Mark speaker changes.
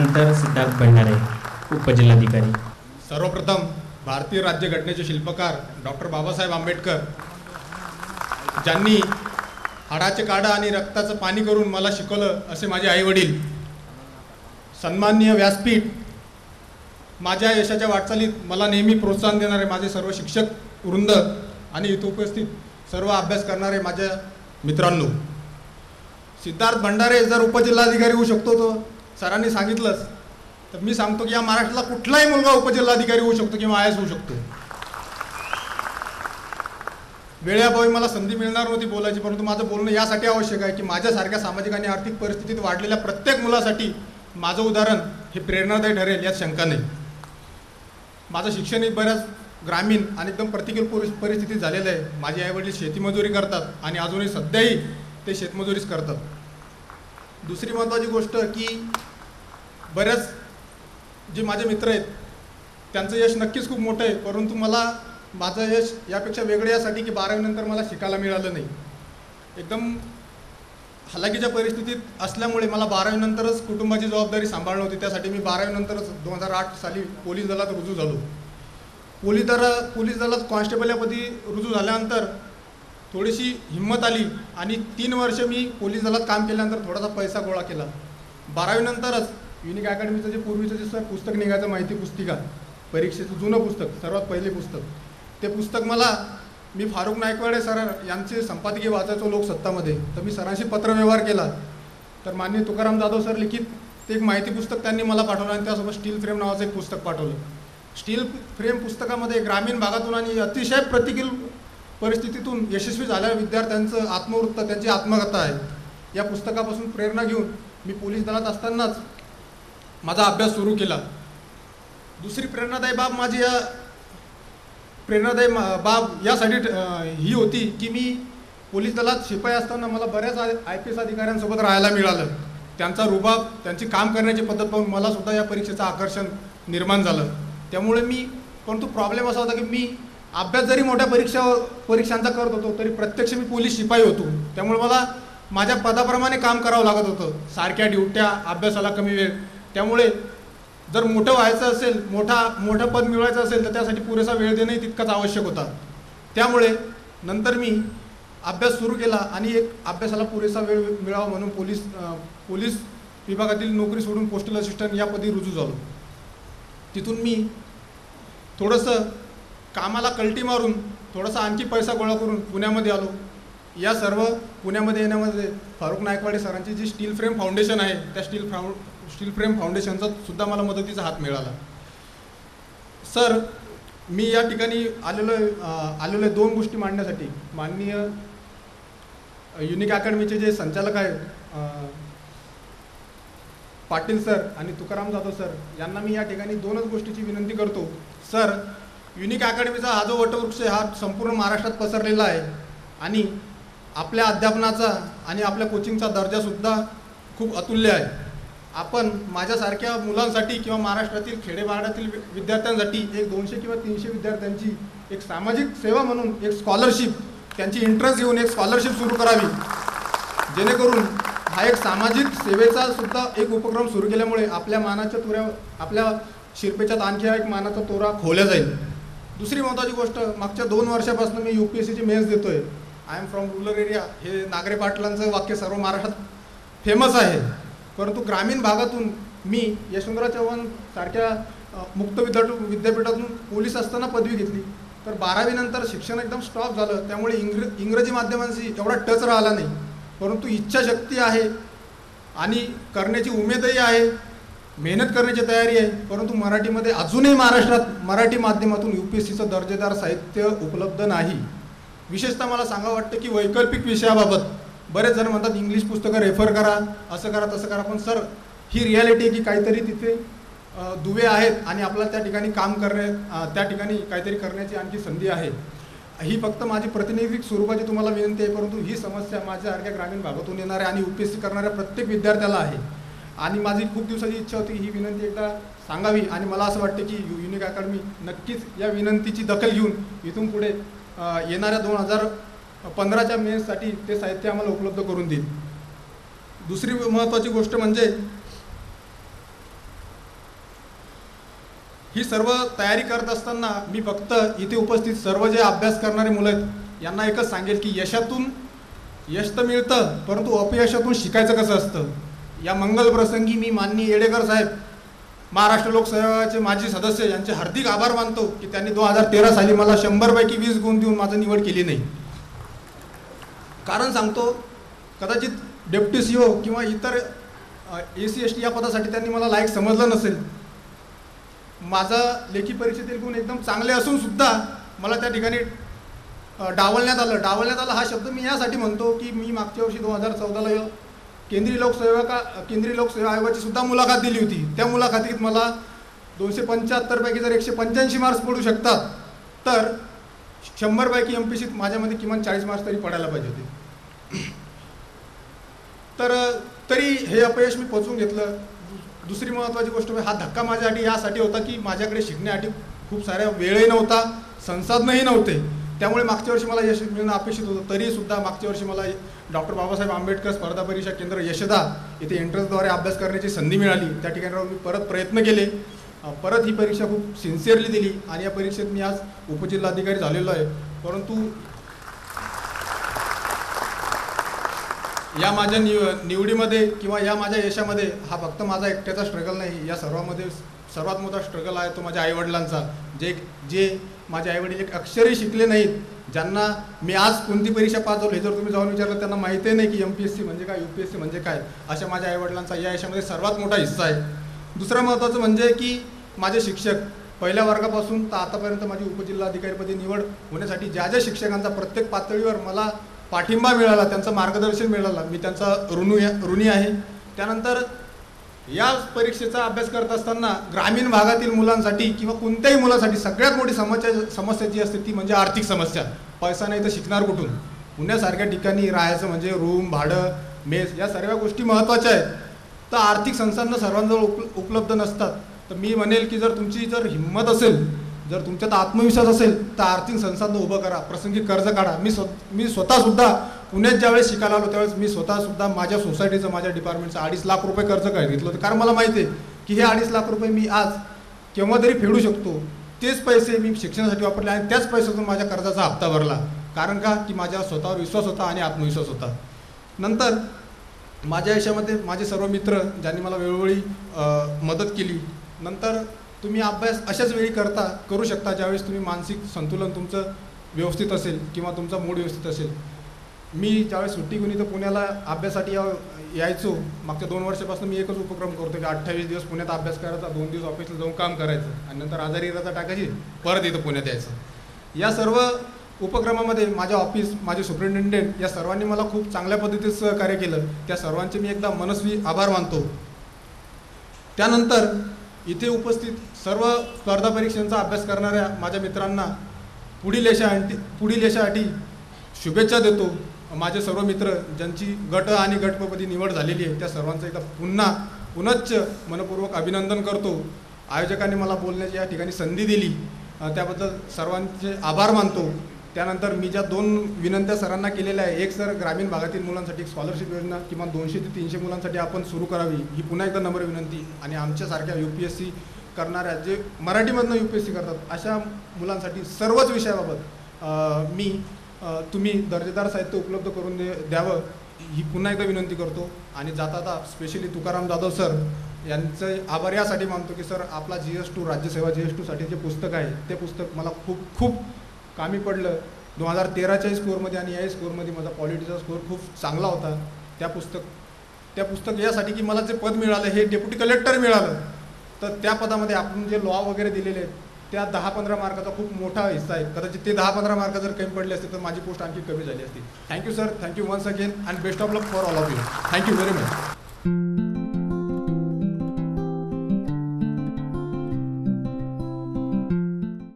Speaker 1: त्यानंतर सिद्धार्थ भंडारे उपजिल्हाधिकारी।
Speaker 2: सर्वप्रथम भारतीय राज्यघटनेचे शिल्पकार डॉक्टर बाबासाहेब आंबेडकर ज्यांनी हाडाचे काढा आणि रक्ताचं पाणी करून मला शिकवलं असे माझे आईवडील, सन्माननीय व्यासपीठ, माझ्या यशाच्या वाटचालीत मला नेहमी प्रोत्साहन देणारे माझे सर्व शिक्षक वृंद आणि इथे उपस्थित सर्व अभ्यास करणारे माझ्या मित्रांनो, सिद्धार्थ भंडारे जर उपजिल्हाधिकारी होऊ शकतो तो सरांनी सांगितलंच, तर मी सांगतो की या महाराष्ट्राला कुठलाही मुलगा उपजिल्हाधिकारी होऊ शकतो किंवा आय एस होऊ शकतो। वेळेअभावी मला संधी मिळणार नव्हती बोलायची, परंतु माझं बोलणं यासाठी आवश्यक आहे की माझ्यासारख्या सामाजिक आणि आर्थिक परिस्थितीत वाढलेल्या प्रत्येक मुलासाठी माझं उदाहरण हे प्रेरणादायी ठरेल यात शंका नाही। माझं शिक्षण हे बऱ्याच ग्रामीण आणि एकदम प्रतिकूल परिस्थितीत झालेलं आहे। माझे आईवडील शेतीमजुरी करतात आणि अजूनही सध्याही ते शेतमजुरीच करतात। दुसरी महत्त्वाची गोष्ट की बऱ्याच जे माझे मित्र आहेत त्यांचं यश नक्कीच खूप मोठं आहे, परंतु मला माझं यश यापेक्षा वेगळं यासाठी की 12वी नंतर मला शिकायला मिळालं नाही। एकदम हलाखीच्या परिस्थितीत असल्यामुळे मला 12वी नंतरच कुटुंबाची जबाबदारी सांभाळणं होती। त्यासाठी मी 12वी नंतरच 2008 साली पोलीस दलात रुजू झालो। पोलीस दलात कॉन्स्टेबल या पदी रुजू झाल्यानंतर थोडीशी हिंमत आली आणि 3 वर्ष मी पोलीस दलात काम केल्यानंतर थोडासा पैसा गोळा केला। 12वी नंतरच युनिक अकॅडमीचं जे पूर्वीचं जे सर पुस्तक निघायचं माहिती पुस्तिका, परीक्षेचं जुनं पुस्तक, सर्वात पहिले पुस्तक, ते पुस्तक मी फारुख नायकवाडे सर यांचे संपादकीय वाचायचो लोकसत्तामध्ये। तर मी सरांशी पत्रव्यवहार केला, तर माननीय तुकाराम जाधव सर लिखित ते एक माहिती पुस्तक त्यांनी मला पाठवलं आणि त्यासोबत स्टील फ्रेम नावाचं एक पुस्तक पाठवलं। स्टील फ्रेम पुस्तकामध्ये ग्रामीण भागातून आणि अतिशय प्रतिकूल परिस्थितीतून यशस्वी झालेल्या विद्यार्थ्यांचं आत्मवृत्त, त्यांची आत्मकथा आहे। या पुस्तकापासून प्रेरणा घेऊन मी पोलीस दलात असतानाच माझा अभ्यास सुरू केला। दुसरी प्रेरणादायी बाब यासाठी ही होती की मी पोलीस दलात शिपाई असताना मला बऱ्याच IPS अधिकाऱ्यांसोबत राहायला मिळालं। त्यांचा रुबाब, त्यांची काम करण्याची पद्धत पाहून मला सुद्धा या परीक्षेचं आकर्षण निर्माण झालं। त्यामुळे परंतु प्रॉब्लेम असा होता की मी अभ्यास जरी मोठ्या परीक्षांचा करत होतो तरी प्रत्यक्ष मी पोलीस शिपाई होतो। त्यामुळे मला माझ्या पदाप्रमाणे काम करावं लागत होतं, सारख्या ड्युट्या, अभ्यासाला कमी वेळ। त्यामुळे जर मोठं व्हायचं असेल, मोठं पद मिळवायचं असेल तर त्यासाठी पुरेसा वेळ देणंही तितकाच आवश्यक होता। त्यामुळे नंतर मी अभ्यास सुरू केला आणि एक अभ्यासाला पुरेसा वेळ मिळावा म्हणून पोलीस विभागातील नोकरी सोडून पोस्टल असिस्टंट या पदी रुजू झालो। तिथून मी थोडंसं कामाला कल्टी मारून थोडासा आणखी पैसा गोळा करून पुण्यामध्ये आलो। या सर्व पुण्यामध्ये येण्यामध्ये फारुख नायकवाडे सरांची जी स्टील फ्रेम फाउंडेशन आहे त्या स्टील फ्रेम फाउंडेशनचा सुद्धा मला मदतीचा हात मिळाला। सर, मी या ठिकाणी आलेलो 2 गोष्टी मांडण्यासाठी। माननीय युनिक अकॅडमीचे जे संचालक आहेत पाटील सर आणि तुकाराम जाधव सर यांना मी या ठिकाणी 2च गोष्टीची विनंती करतो। सर, युनिक अकॅडमीचा हा जो वटवृक्ष हा संपूर्ण महाराष्ट्रात पसरलेला आहे आणि आपल्या अध्यापनाचा आणि आपल्या कोचिंगचा दर्जासुद्धा खूप अतुल्य आहे। आपण माझ्यासारख्या मुलांसाठी किंवा महाराष्ट्रातील खेडेपाड्यातील विद्यार्थ्यांसाठी एक 200 किंवा 300 विद्यार्थ्यांची एक सामाजिक सेवा म्हणून एक स्कॉलरशिप, त्यांची इंटरेस्ट घेऊन एक स्कॉलरशिप सुरू करावी, जेणेकरून हा एक सामाजिक सेवेचा सुद्धा एक उपक्रम सुरू केल्यामुळे आपल्या शिरपेच्यात आणखी एक मानाचा तोरा खोवला जाईल। दुसरी महत्त्वाची गोष्ट, मागच्या 2 वर्षापासून मी UPSCची मेन्स देतोय। I am from rural area हे नागरे पाटलांचं वाक्य सर्व महाराष्ट्रात फेमस आहे, परंतु ग्रामीण भागातून मी यशवंतराव चव्हाण सारख्या मुक्त विद्यापीठातून पोलीस असताना पदवी घेतली। तर 12वी नंतर शिक्षण एकदम स्टॉप झालं, त्यामुळे इंग्रजी माध्यमांशी एवढा टच राहिला नाही, परंतु इच्छाशक्ती आहे आणि करण्याची उमेदही आहे, मेहनत करण्याची तयारी आहे। परंतु मराठीमध्ये अजूनही महाराष्ट्रात मराठी माध्यमातून UPSCचं दर्जेदार साहित्य उपलब्ध नाही। विशेषतः मला सांगावं वाटतं की वैकल्पिक विषयाबाबत बरेच जण म्हणतात इंग्लिश पुस्तकं रेफर करा, असं करा, तसं करा, पण सर ही रियालिटी आहे की काहीतरी तिथे दुवे आहेत आणि आपल्याला त्या ठिकाणी त्या ठिकाणी काहीतरी करण्याची आणखी संधी आहे। ही फक्त माझी प्रातिनिधिक स्वरूपाची तुम्हाला विनंती आहे, परंतु ही समस्या माझ्यासारख्या ग्रामीण भागातून येणाऱ्या आणि UPSC करणाऱ्या प्रत्येक विद्यार्थ्याला आहे आणि माझी खूप दिवसाची इच्छा होती ही विनंती एकदा सांगावी आणि मला असं वाटतं की युनिक अकॅडमी नक्कीच या विनंतीची दखल घेऊन इथून पुढे येणाऱ्या 2015च्या मेन्ससाठी ते साहित्य आम्हाला उपलब्ध करून देईल। दुसरी महत्त्वाची गोष्ट म्हणजे ही सर्व तयारी करत असताना मी फक्त इथे उपस्थित सर्व जे अभ्यास करणारे मुलं आहेत यांना एकच सांगेल की यशातून यश तर मिळतं, परंतु अपयशातून शिकायचं कसं असतं. या मंगल प्रसंगी मी माननीय येडेकर साहेब, महाराष्ट्र लोकसेवाचे माजी सदस्य यांचे हार्दिक आभार मानतो की त्यांनी 2013 साली मला 100 पैकी 20 गुण देऊन माझं निवड केली नाही. कारण सांगतो, कदाचित डेप्युटी CEO किंवा इतर SC ST या पदासाठी त्यांनी मला लायक समजलं नसेल. माझा लेखी परीक्षेतील गुण एकदम चांगले असून सुद्धा मला त्या ठिकाणी डावलण्यात आलं हा शब्द मी यासाठी म्हणतो की मी मागच्या वर्षी 2014ला केंद्रीय लोकसेवा आयोगाची सुद्धा मुलाखत दिली होती. त्या मुलाखतीत मला 275 पैकी जर 185 मार्क्स पडू शकतात तर 100 पैकी MPSCत माझ्यामध्ये किमान 40 मार्क्स तरी पडायला पाहिजे होते. तर तरी हे अपयश मी पचवून घेतलं. दुसरी महत्त्वाची गोष्ट, हा धक्का माझ्यासाठी यासाठी होता की माझ्याकडे शिकण्यासाठी खूप साऱ्या वेळही नव्हता, संसाधनही नव्हते. त्यामुळे मागच्या वर्षी मला यश मिळणं अपेक्षित होतं. तरीसुद्धा मागच्या वर्षी मला डॉक्टर बाबासाहेब आंबेडकर स्पर्धा परीक्षा केंद्र यशदा येथे एंट्रन्सद्वारे अभ्यास करण्याची संधी मिळाली. त्या ठिकाणी मी परत प्रयत्न केले, परत ही परीक्षा खूप सिन्सिअरली दिली आणि या परीक्षेत मी आज उपजिल्हाधिकारी झालेलो आहे. परंतु या माझ्या निवडीमध्ये किंवा या माझ्या यशामध्ये हा फक्त माझा एकट्याचा स्ट्रगल नाही. या सर्वांमध्ये सर्वात मोठा स्ट्रगल आहे तो माझ्या आईवडिलांचा, जे माझे आईवडील एक अक्षरही शिकले नाहीत, ज्यांना मी आज कोणती परीक्षा पास झालो हे जर तुम्ही जाऊन विचारलं त्यांना माहिती नाही की MPSC म्हणजे काय, UPSC म्हणजे काय. अशा माझ्या आईवडिलांचा या यशामध्ये सर्वात मोठा हिस्सा आहे. दुसरं महत्त्वाचं म्हणजे की माझे शिक्षक पहिल्या वर्गापासून तर आतापर्यंत माझी उपजिल्हाधिकारीपदी निवड होण्यासाठी ज्या ज्या शिक्षकांचा प्रत्येक पातळीवर मला पाठिंबा मिळाला, त्यांचं मार्गदर्शन मिळालं, मी त्यांचा ऋणी आहे. त्यानंतर या परीक्षेचा अभ्यास करत असताना ग्रामीण भागातील मुलांसाठी किंवा कोणत्याही मुलासाठी सगळ्यात मोठी समस्या जी असते ती म्हणजे आर्थिक समस्या. पैसा नाही तर शिकणार कुठून. पुण्यासारख्या ठिकाणी राहायचं म्हणजे रूम भाडं, मेस या सर्व गोष्टी महत्त्वाच्या आहेत. तर आर्थिक संसाधनं सर्वांजवळ उपलब्ध नसतात. तर मी म्हणेल की जर तुमची हिंमत असेल, जर तुमच्यात आत्मविश्वास असेल तर आर्थिक संसाधनं उभं करा, प्रसंगी कर्ज काढा. मी स्वतःसुद्धा पुण्यात ज्यावेळेस शिकायला आलो त्यावेळेस मी स्वतःसुद्धा माझ्या सोसायटीचं, माझ्या डिपार्टमेंटचं 2.5 लाख रुपये कर्ज घेतलं होतं. कारण मला माहिती आहे की हे 2.5 लाख रुपये मी आज केव्हा तरी फेडू शकतो. तेच पैसे मी शिक्षणासाठी वापरले आणि त्याच पैशातून माझ्या कर्जाचा हप्ता भरला. कारण का की माझ्या स्वतःवर विश्वास होता आणि आत्मविश्वास होता. नंतर माझ्या यशामध्ये माझे सर्व मित्र ज्यांनी मला वेळोवेळी मदत केली. नंतर तुम्ही अभ्यास अशाच वेळी करू शकता ज्यावेळेस तुम्ही मानसिक संतुलन तुमचं व्यवस्थित असेल किंवा तुमचा मूड व्यवस्थित असेल. मी ज्यावेळेस सुट्टी घेऊन इथं पुण्याला अभ्यासासाठी यायचो, मागच्या 2 वर्षापासून मी एकच उपक्रम करतो की 28 दिवस पुण्यात अभ्यास करायचा, 2 दिवस ऑफिसला जाऊन काम करायचं आणि नंतर आजारी रजा टाकायची, परत इथं पुण्यात यायचं. या सर्व उपक्रमामध्ये माझ्या ऑफिस, माझे सुपरिटेंडेंट या सर्वांनी मला खूप चांगल्या पद्धतीत सहकार्य केलं. त्या सर्वांचे मी एकदा मनस्वी आभार मानतो. त्यानंतर इथे उपस्थित सर्व स्पर्धा परीक्षांचा अभ्यास करणाऱ्या माझ्या मित्रांना पुढील यशासाठी शुभेच्छा देतो. माझे सर्व मित्र ज्यांची गट आणि गटपदी निवड झालेली आहे त्या सर्वांचं एकदा पुनश्च मनपूर्वक अभिनंदन करतो. आयोजकांनी मला बोलण्याची या ठिकाणी संधी दिली त्याबद्दल सर्वांचे आभार मानतो. त्यानंतर मी ज्या 2 विनंत्या सरांना केलेल्या आहे, एक सर ग्रामीण भागातील मुलांसाठी एक स्कॉलरशिप योजना किमान 200 ते 300 मुलांसाठी आपण सुरू करावी, ही पुन्हा एकदा नम्र विनंती. आणि आमच्यासारख्या UPSC करणाऱ्या जे मराठीमधनं UPSC करतात अशा मुलांसाठी सर्वच विषयाबाबत तुम्ही दर्जेदार साहित्य उपलब्ध करून द्यावं ही पुन्हा एकदा विनंती करतो. आणि जाता स्पेशली तुकाराम जाधव सर यांचे आभार यासाठी मानतो की सर आपला GS2 राज्यसेवा GS2साठी जे पुस्तक आहे ते पुस्तक मला खूप कामी पडलं. 2013च्या स्कोअरमध्ये आणि याही स्कोअरमध्ये माझा पॉलिटीचा स्कोअर खूप चांगला होता. त्या पुस्तक यासाठी की मला जे पद मिळालं हे डेप्युटी कलेक्टर मिळालं. तर त्या पदामध्ये आपण जे लॉ वगैरे दिलेले आहेत त्या 10-15 मार्काचा खूप मोठा हिस्सा आहे. कदाचित ते 10-15 मार्क जर कमी पडले असते तर माझी पोस्ट आणखी कमी झाली असती. Thank you sir, thank you once again and best of luck for all of you. Thank you very much.